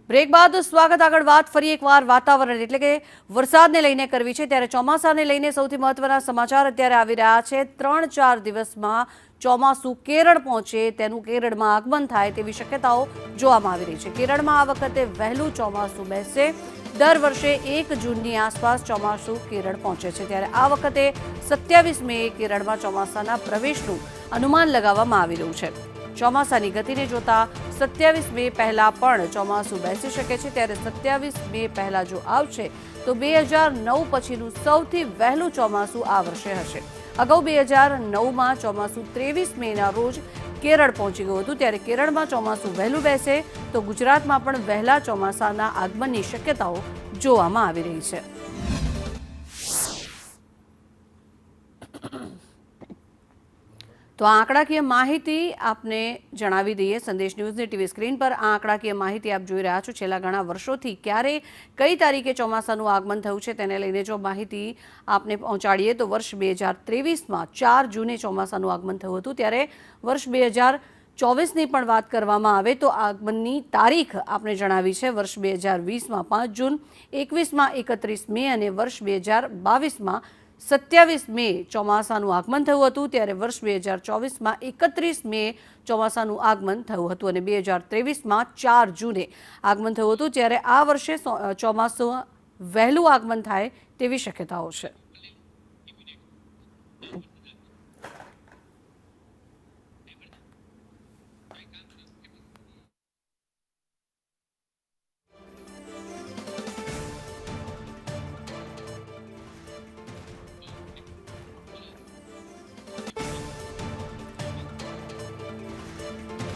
Break બાદ સ્વાગત। આગળ વાત ફરી એકવાર વાતાવરણ એટલે કે વરસાદને લઈને કરવી છે, ત્યારે ચોમાસાને લઈને સૌથી મહત્વના સમાચાર અત્યારે આવી રહ્યા છે। 3-4 દિવસમાં ચોમાસું કેરળ પહોંચે, તેનું કેરળમાં આગમન થાય તેવી શક્યતાઓ જોવામાં આવી રહી છે। કેરળમાં આ વખતે વહેલું ચોમાસું બેસશે। દર વર્ષે 1 જૂનની આસપાસ ચોમાસું કેરળ પહોંચે છે, ત્યારે આ વખતે 27 મે કેરળમાં ચોમાસાના પ્રવેશનું અનુમાન લગાવવામાં આવી રહ્યું છે। ચોમાસાની ગતિને જોતા 27 મે પહેલા પણ ચોમાસું બેસી શકે છે, ત્યારે 27 મે પહેલા જો આવશે તો 2009 પછીનું સૌથી વહેલું ચોમાસું આ વર્ષે હશે। અગાઉ 2009માં ચોમાસું 23 મેના રોજ કેરળ પહોંચી ગયું હતું, ત્યારે કેરળમાં ચોમાસું વહેલું બેસે તો ગુજરાતમાં પણ વહેલા ચોમાસાના આગમનની શક્યતાઓ જોવામાં આવી રહી છે। તો આ આંકડાકીય માહિતી આપને જણાવી દઈએ। સંદેશ ન્યૂઝની ટીવી સ્ક્રીન પર આ આંકડાકીય માહિતી આપ જોઈ રહ્યા છો। છેલ્લા ઘણા વર્ષોથી ક્યારે કઈ તારીખે ચોમાસાનું આગમન થયું છે તેને લઈને જો માહિતી આપને પહોંચાડીએ તો વર્ષ 2023માં 4 જૂને ચોમાસાનું આગમન થયું હતું, ત્યારે વર્ષ 2024ની પણ વાત કરવામાં આવે તો આગમનની તારીખ આપને જણાવી છે। વર્ષ 2020માં 5 જૂન, 21માં 31 મે અને વર્ષ 2022માં 27 મે ચોમાસાનું આગમન થયું હતું, ત્યારે વર્ષ 2024માં 31 મે ચોમાસાનું આગમન થયું હતું અને 2023માં 4 જૂને આગમન થયું હતું, ત્યારે આ વર્ષે ચોમાસું વહેલું આગમન થાય તેવી શક્યતાઓ છે।